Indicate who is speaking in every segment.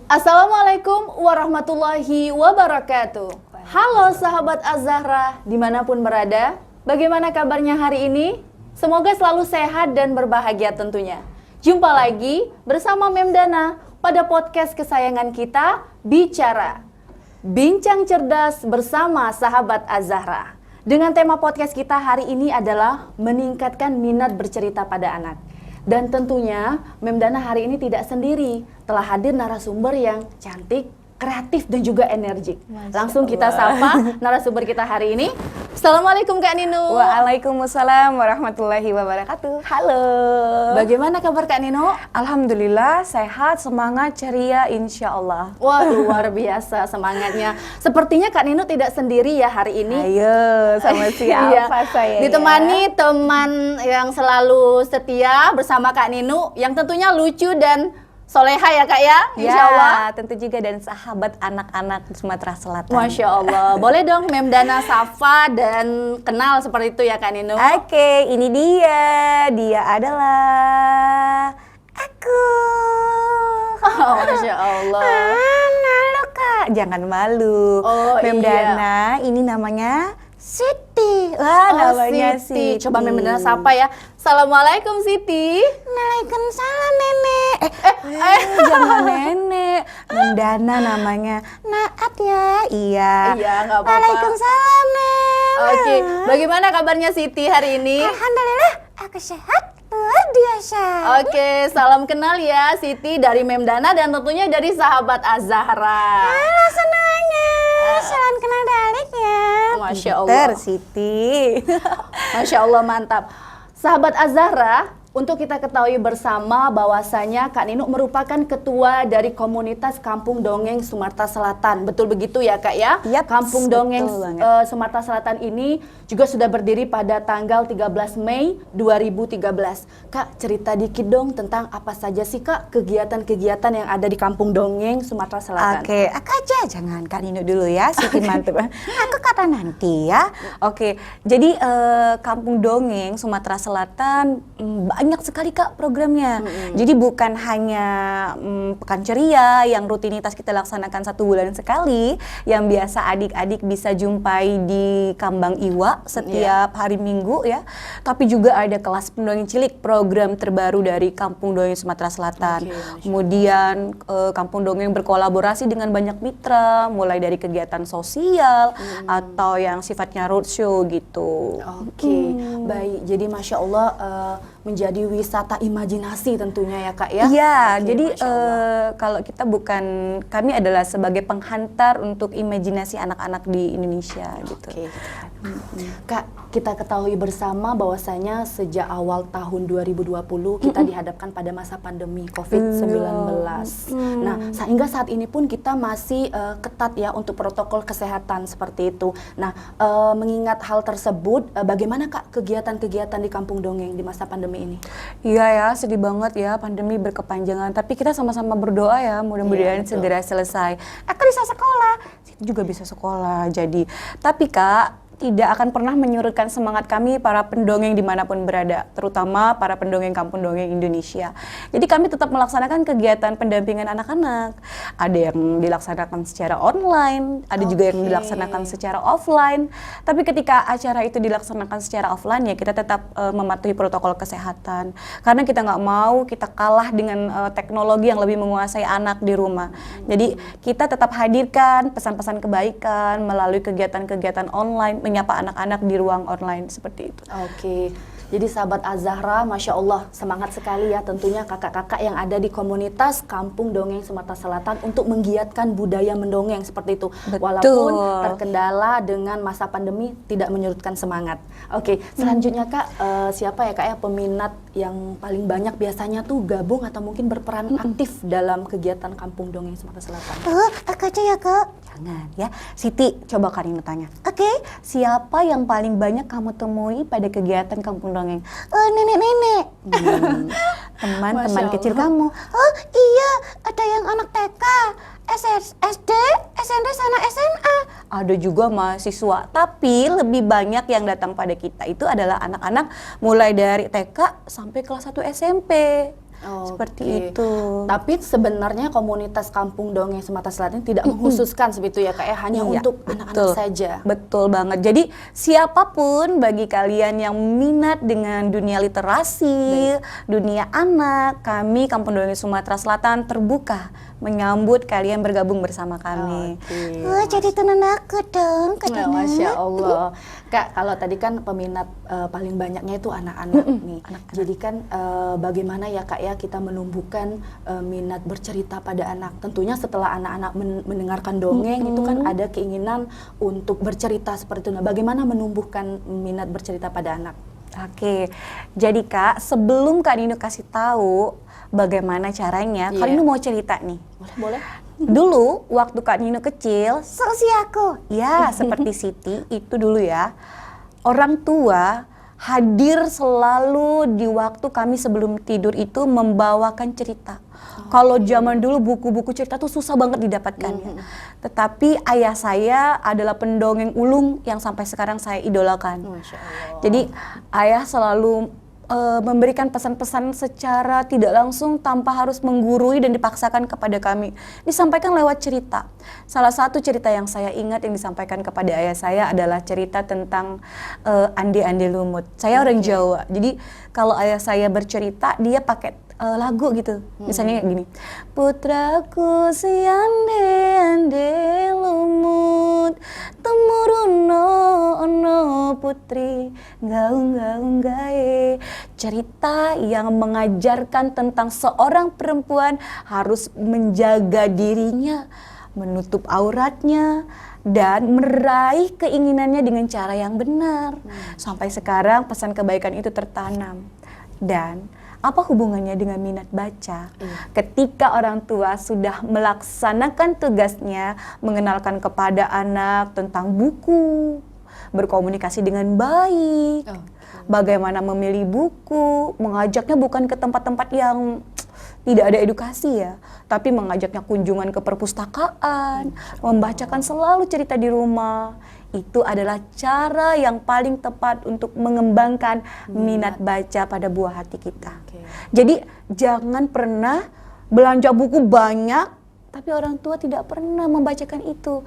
Speaker 1: Assalamualaikum warahmatullahi wabarakatuh. Halo sahabat Az-Zahra, dimanapun berada, bagaimana kabarnya hari ini? Semoga selalu sehat dan berbahagia tentunya. Jumpa lagi bersama Memdana pada podcast kesayangan kita, Bicara. Bincang cerdas bersama sahabat Az-Zahra. Dengan tema podcast kita hari ini adalah meningkatkan minat bercerita pada anak. Dan tentunya Memdana hari ini tidak sendiri, telah hadir narasumber yang cantik, kreatif dan juga energik. Langsung kita sapa narasumber kita hari ini. Assalamualaikum Kak Nino.
Speaker 2: Waalaikumsalam warahmatullahi wabarakatuh.
Speaker 1: Halo. Bagaimana kabar Kak Nino?
Speaker 2: Alhamdulillah sehat, semangat, ceria insya Allah.
Speaker 1: Wah luar biasa semangatnya. Sepertinya Kak Nino tidak sendiri ya hari ini.
Speaker 2: Ayo sama siapa saya
Speaker 1: ditemani teman yang selalu setia bersama Kak Nino, yang tentunya lucu dan soleha ya Kak ya, insya Allah.
Speaker 2: Tentu juga dan sahabat anak-anak Sumatera Selatan.
Speaker 1: Masya Allah, boleh dong Memdana sapa dan kenal seperti itu ya Kak Nino.
Speaker 2: Oke, ini dia adalah aku.
Speaker 1: Oh, Masya Allah.
Speaker 2: Halo Kak, jangan malu. Memdana, ini namanya Siti. Wah, namanya Siti.
Speaker 1: Coba Memdana sapa ya. Assalamualaikum Siti.
Speaker 2: Waalaikumsalam nenek. Jangan nenek. Memdana namanya. Naat ya. Iya.
Speaker 1: Iya, nggak apa-apa.
Speaker 2: Waalaikumsalam Nen.
Speaker 1: Oke, bagaimana kabarnya Siti hari ini?
Speaker 2: Alhamdulillah, aku sehat luar biasa.
Speaker 1: Oke, salam kenal ya Siti dari Memdana dan tentunya dari sahabat Az-Zahra.
Speaker 2: Halo semuanya. Salam kenal Dalik ya.
Speaker 1: Masya Allah.
Speaker 2: Siti.
Speaker 1: Masya Allah, mantap. Sahabat Az-Zahra, untuk kita ketahui bersama bahwasanya Kak Nino merupakan ketua dari komunitas Kampung Dongeng Sumatera Selatan. Betul begitu ya Kak ya?
Speaker 2: Yap,
Speaker 1: Kampung Dongeng Sumatera Selatan ini juga sudah berdiri pada tanggal 13 Mei 2013. Kak, cerita dikit dong tentang apa saja sih Kak kegiatan-kegiatan yang ada di Kampung Dongeng Sumatera Selatan.
Speaker 2: Oke, aku aja, jangan Kak Nino dulu ya, Siti mantep. Aku kata nanti ya. Oke, jadi Kampung Dongeng Sumatera Selatan banyak sekali Kak programnya. Jadi bukan hanya Pekan Ceria yang rutinitas kita laksanakan 1 bulan sekali, yang biasa adik-adik bisa jumpai di Kambang Iwa setiap hari Minggu ya. Tapi juga ada kelas pendongeng cilik, program terbaru dari Kampung Dongeng Sumatera Selatan. Kemudian Kampung Dongeng berkolaborasi dengan banyak mitra, mulai dari kegiatan sosial atau yang sifatnya roadshow gitu.
Speaker 1: Oke, baik. Jadi Masya Allah menjadi wisata imajinasi tentunya ya Kak ya.
Speaker 2: Iya, jadi kalau kita kami adalah sebagai penghantar untuk imajinasi anak-anak di Indonesia gitu.
Speaker 1: Kak, kita ketahui bersama bahwasanya sejak awal tahun 2020 kita dihadapkan pada masa pandemi COVID-19. Nah, sehingga saat ini pun kita masih ketat ya untuk protokol kesehatan seperti itu. Nah, mengingat hal tersebut, bagaimana Kak kegiatan-kegiatan di Kampung Dongeng di masa pandemi ini?
Speaker 2: Iya ya, sedih banget ya pandemi berkepanjangan. Tapi kita sama-sama berdoa ya, mudah-mudahan segera selesai. Aku bisa sekolah, Situ juga bisa sekolah. Jadi, tapi Kak, tidak akan pernah menyurutkan semangat kami para pendongeng dimanapun berada, terutama para pendongeng Kampung Dongeng Indonesia. Jadi kami tetap melaksanakan kegiatan pendampingan anak-anak. Ada yang dilaksanakan secara online, ada juga yang dilaksanakan secara offline. Tapi ketika acara itu dilaksanakan secara offline ya kita tetap mematuhi protokol kesehatan. Karena kita nggak mau kita kalah dengan teknologi yang lebih menguasai anak di rumah. Jadi kita tetap hadirkan pesan-pesan kebaikan melalui kegiatan-kegiatan online, menyapa anak-anak di ruang online seperti itu.
Speaker 1: Oke, jadi sahabat Az-Zahra, Masya Allah semangat sekali ya tentunya kakak-kakak yang ada di komunitas Kampung Dongeng Sumatera Selatan untuk menggiatkan budaya mendongeng seperti itu.
Speaker 2: Betul.
Speaker 1: Walaupun terkendala dengan masa pandemi tidak menyurutkan semangat. Oke, selanjutnya Kak, siapa ya Kak ya peminat yang paling banyak biasanya tuh gabung atau mungkin berperan aktif dalam kegiatan Kampung Dongeng Sumatera Selatan?
Speaker 2: Aku aja ya Kak. Jangan ya, Siti coba Kak Nino tanya. Oke, siapa yang paling banyak kamu temui pada kegiatan Kampung Dongeng? Nenek-nenek. Teman-teman kecil kamu. Oh iya, ada yang anak TK, SD, SMP, sama SMA. Ada juga mahasiswa, tapi lebih banyak yang datang pada kita itu adalah anak-anak mulai dari TK sampai kelas 1 SMP. Seperti
Speaker 1: Oke.
Speaker 2: itu.
Speaker 1: Tapi sebenarnya komunitas Kampung Dongeng Sumatera Selatan tidak mengkhususkan seperti itu ya Kak ya, hanya
Speaker 2: Iya,
Speaker 1: untuk anak-anak
Speaker 2: betul.
Speaker 1: saja.
Speaker 2: Betul banget. Jadi siapapun bagi kalian yang minat dengan dunia literasi, dunia anak, kami Kampung Dongeng Sumatera Selatan terbuka menyambut kalian bergabung bersama kami.
Speaker 1: Oke.
Speaker 2: Wah, jadi tenan aku dong, Kak
Speaker 1: Nah,
Speaker 2: Dina.
Speaker 1: Masya Allah. Kak, kalau tadi kan peminat paling banyaknya itu anak-anak nih. Jadi kan bagaimana ya Kak ya kita menumbuhkan minat bercerita pada anak. Tentunya setelah anak-anak mendengarkan dongeng itu kan ada keinginan untuk bercerita seperti itu. Nah, bagaimana menumbuhkan minat bercerita pada anak?
Speaker 2: Oke, jadi Kak, sebelum Kak Nino kasih tahu bagaimana caranya, Kak
Speaker 1: Iya.
Speaker 2: Nino mau cerita nih.
Speaker 1: Boleh, boleh?
Speaker 2: Dulu waktu Kak Nino kecil, seusia aku, ya seperti Siti itu dulu ya. Orang tua hadir selalu di waktu kami sebelum tidur itu membawakan cerita. Kalau zaman dulu buku-buku cerita tuh susah banget didapatkan ya. Tetapi ayah saya adalah pendongeng ulung yang sampai sekarang saya idolakan.
Speaker 1: Masya Allah.
Speaker 2: Jadi ayah selalu memberikan pesan-pesan secara tidak langsung tanpa harus menggurui dan dipaksakan kepada kami. Disampaikan lewat cerita. Salah satu cerita yang saya ingat yang disampaikan kepada ayah saya adalah cerita tentang Ande-Ande Lumut. Saya orang Jawa, jadi kalau ayah saya bercerita dia pakai lagu gitu. Misalnya kayak gini. Putraku si ande-ande lumut, temuruno ono putri gaung-gaung gae. Cerita yang mengajarkan tentang seorang perempuan harus menjaga dirinya, menutup auratnya, dan meraih keinginannya dengan cara yang benar. Sampai sekarang pesan kebaikan itu tertanam. Dan apa hubungannya dengan minat baca? Ketika orang tua sudah melaksanakan tugasnya, mengenalkan kepada anak tentang buku, berkomunikasi dengan baik, bagaimana memilih buku, mengajaknya bukan ke tempat-tempat yang tidak ada edukasi ya, tapi mengajaknya kunjungan ke perpustakaan, membacakan selalu cerita di rumah. Itu adalah cara yang paling tepat untuk mengembangkan minat baca pada buah hati kita. Jadi jangan pernah belanja buku banyak, tapi orang tua tidak pernah membacakan itu,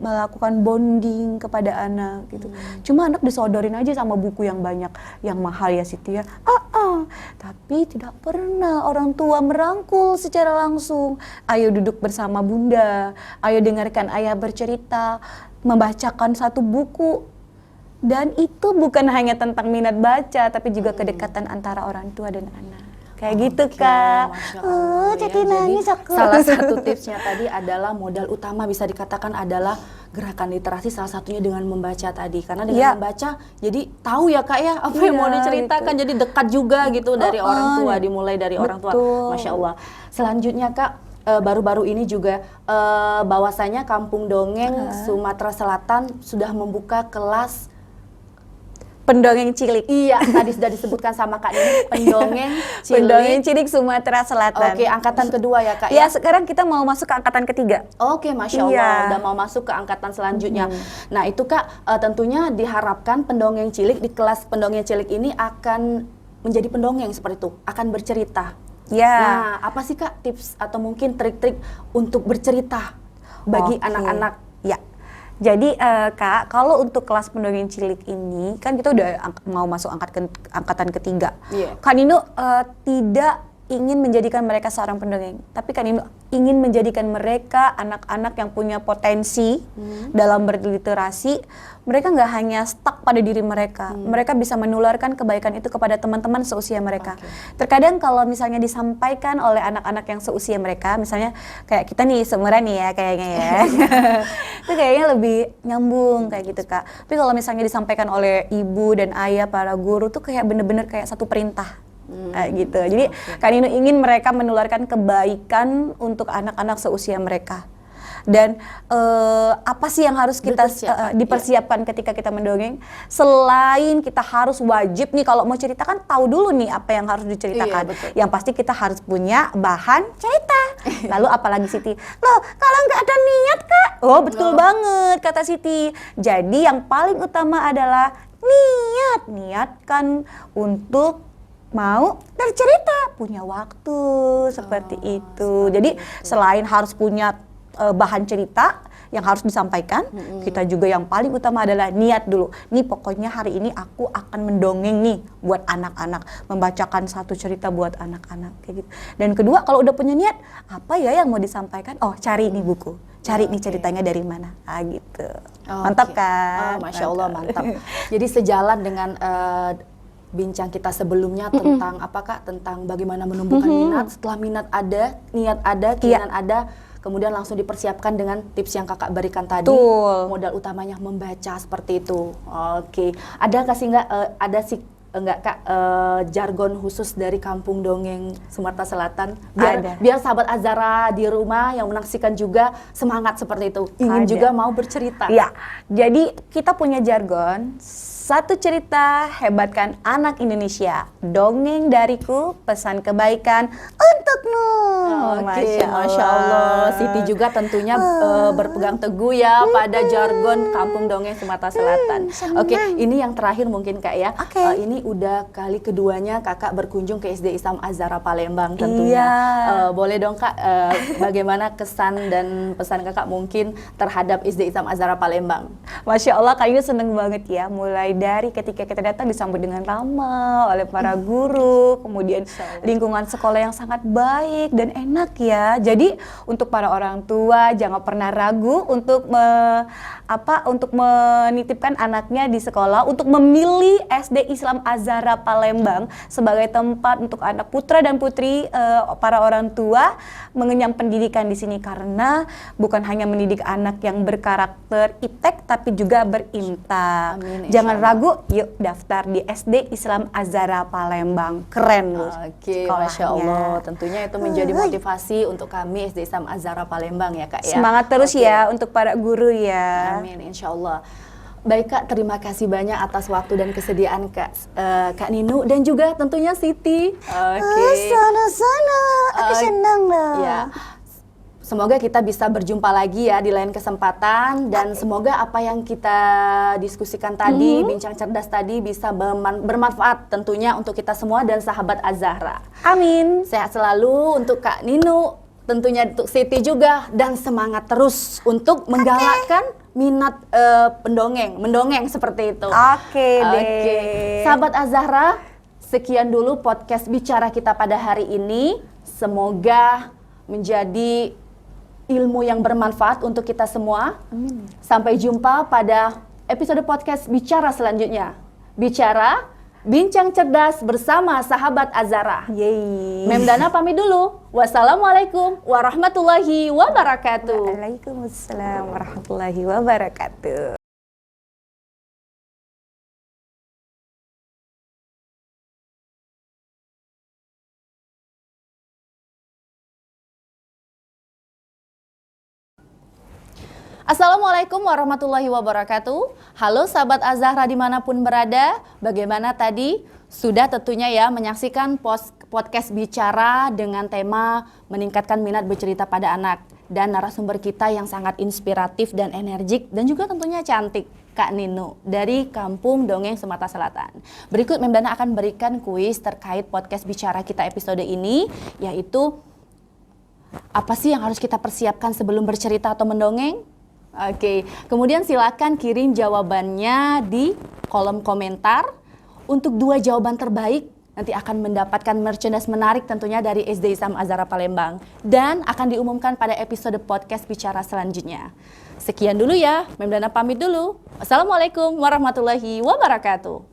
Speaker 2: melakukan bonding kepada anak gitu. Cuma anak disodorin aja sama buku yang banyak, yang mahal ya Siti ya. Tapi tidak pernah orang tua merangkul secara langsung. Ayo duduk bersama bunda, ayo dengarkan ayah bercerita, membacakan satu buku. Dan itu bukan hanya tentang minat baca, tapi juga kedekatan antara orang tua dan anak. Kayak gitu Kak.
Speaker 1: Masya Allah,
Speaker 2: Jadi
Speaker 1: ya.
Speaker 2: nangis aku.
Speaker 1: Salah satu tipsnya tadi adalah modal utama bisa dikatakan adalah gerakan literasi, salah satunya dengan membaca tadi. Karena dengan membaca jadi tahu ya Kak ya apa yang mau diceritakan, jadi dekat juga gitu dari orang tua, dimulai dari orang tua. Masya Allah. Selanjutnya Kak, baru-baru ini juga bahwasanya Kampung Dongeng Sumatera Selatan sudah membuka kelas
Speaker 2: Pendongeng cilik.
Speaker 1: Iya, tadi sudah disebutkan sama Kak ini, pendongeng cilik.
Speaker 2: Pendongeng cilik Sumatera Selatan.
Speaker 1: Oke, angkatan kedua ya Kak
Speaker 2: Ya,
Speaker 1: ya?
Speaker 2: sekarang kita mau masuk ke angkatan ketiga.
Speaker 1: Oke, Masya Allah,
Speaker 2: Iya.
Speaker 1: udah mau masuk ke angkatan selanjutnya. Nah itu Kak, tentunya diharapkan pendongeng cilik di kelas pendongeng cilik ini akan menjadi pendongeng seperti itu, akan bercerita.
Speaker 2: Ya.
Speaker 1: Nah, apa sih Kak tips atau mungkin trik-trik untuk bercerita bagi
Speaker 2: Oke.
Speaker 1: anak-anak?
Speaker 2: Ya. Jadi Kak, kalau untuk kelas pendongeng cilik ini kan kita udah mau masuk angkatan ketiga.
Speaker 1: Iya.
Speaker 2: Kak Nino tidak ingin menjadikan mereka seorang pendongeng, tapi Kak Nino ingin menjadikan mereka anak-anak yang punya potensi dalam berliterasi. Mereka nggak hanya stuck pada diri mereka, mereka bisa menularkan kebaikan itu kepada teman-teman seusia mereka. Terkadang kalau misalnya disampaikan oleh anak-anak yang seusia mereka, misalnya kayak kita nih seumuran nih ya kayaknya ya, itu kayaknya lebih nyambung kayak gitu Kak. Tapi kalau misalnya disampaikan oleh ibu dan ayah, para guru tuh kayak bener-bener kayak satu perintah. Gitu. Jadi Kak Nino ingin mereka menularkan kebaikan untuk anak-anak seusia mereka. Dan apa sih yang harus kita dipersiapkan ketika kita mendongeng? Selain kita harus wajib nih kalau mau cerita kan tahu dulu nih apa yang harus diceritakan.
Speaker 1: Iya,
Speaker 2: yang pasti kita harus punya bahan cerita. Lalu apalagi Siti? Loh, kalau nggak ada niat Kak? Oh betul banget kata Siti. Jadi yang paling utama adalah niat. Niatkan untuk mau bercerita, punya waktu seperti itu. Jadi selain harus punya bahan cerita yang harus disampaikan, kita juga yang paling utama adalah niat dulu. Nih pokoknya hari ini aku akan mendongeng nih buat anak-anak, membacakan satu cerita buat anak-anak kayak gitu. Dan kedua, kalau udah punya niat, apa ya yang mau disampaikan? Oh, cari nih buku, cari nih ceritanya dari mana, gitu. Mantap kan?
Speaker 1: Masya Allah, mantap. Jadi sejalan dengan bincang kita sebelumnya tentang tentang bagaimana menumbuhkan minat. Setelah minat ada, niat ada, keinginan ada, kemudian langsung dipersiapkan dengan tips yang kakak berikan tadi.
Speaker 2: Betul.
Speaker 1: Modal utamanya membaca seperti itu. Oke, ada kasih nggak kak jargon khusus dari Kampung Dongeng Sumatera Selatan biar sahabat Azahra di rumah yang menyaksikan juga semangat seperti itu, ingin juga mau bercerita.
Speaker 2: Ya, jadi kita punya jargon. Satu cerita hebatkan anak Indonesia, dongeng dariku, pesan kebaikan untukmu.
Speaker 1: Oke, Masya Allah. Siti juga tentunya berpegang teguh ya pada jargon Kampung Dongeng Sumatera Selatan. Oke, ini yang terakhir mungkin kak ya. Ini udah kali keduanya kakak berkunjung ke SD Islam Azahra Palembang tentunya. Boleh dong kak, bagaimana kesan dan pesan kakak mungkin terhadap SD Islam Azahra Palembang?
Speaker 2: Masya Allah, kali ini seneng banget ya, mulai dari ketika kita datang disambut dengan ramah oleh para guru, kemudian lingkungan sekolah yang sangat baik dan enak ya. Jadi untuk para orang tua jangan pernah ragu untuk menitipkan anaknya di sekolah, untuk memilih SD Islam Azahra Palembang sebagai tempat untuk anak putra dan putri para orang tua mengenyam pendidikan di sini, karena bukan hanya mendidik anak yang berkarakter iptek tapi juga berintak. Jangan ragu, yuk daftar di SD Islam Azahra Palembang. Keren loh.
Speaker 1: Oke, Masya Allah. Tentunya itu menjadi motivasi untuk kami SD Islam Azahra Palembang ya kak ya.
Speaker 2: Semangat terus ya untuk para guru ya.
Speaker 1: Amin, Insya Allah. Baik kak, terima kasih banyak atas waktu dan kesediaan kak Ninu dan juga tentunya Siti.
Speaker 2: Sana-sana, aku senang loh.
Speaker 1: Ya. Semoga kita bisa berjumpa lagi ya di lain kesempatan, dan semoga apa yang kita diskusikan tadi, bincang cerdas tadi bisa bermanfaat tentunya untuk kita semua dan sahabat Azahra.
Speaker 2: Amin.
Speaker 1: Sehat selalu untuk Kak Ninu, tentunya untuk Siti juga, dan semangat terus untuk menggalakkan minat mendongeng seperti itu.
Speaker 2: Oke deh.
Speaker 1: Sahabat Azahra, sekian dulu podcast bicara kita pada hari ini. Semoga menjadi ilmu yang bermanfaat untuk kita semua.
Speaker 2: Amin.
Speaker 1: Sampai jumpa pada episode podcast bicara selanjutnya. Bicara, bincang cerdas bersama sahabat Azahra.
Speaker 2: Yeay.
Speaker 1: Memdana pamit dulu. Wassalamualaikum warahmatullahi wabarakatuh.
Speaker 2: Waalaikumsalam warahmatullahi wabarakatuh.
Speaker 1: Assalamualaikum warahmatullahi wabarakatuh. Halo sahabat Azahra dimanapun berada. Bagaimana tadi? Sudah tentunya ya menyaksikan podcast bicara dengan tema meningkatkan minat bercerita pada anak. Dan narasumber kita yang sangat inspiratif dan energik dan juga tentunya cantik, Kak Ninu dari Kampung Dongeng Sumatera Selatan. Berikut Memdana akan berikan kuis terkait podcast bicara kita episode ini, yaitu apa sih yang harus kita persiapkan sebelum bercerita atau mendongeng? Oke, kemudian silakan kirim jawabannya di kolom komentar. Untuk 2 jawaban terbaik nanti akan mendapatkan merchandise menarik tentunya dari SD Islam Azahra Palembang, dan akan diumumkan pada episode podcast bicara selanjutnya. Sekian dulu ya, Memdana pamit dulu. Assalamualaikum warahmatullahi wabarakatuh.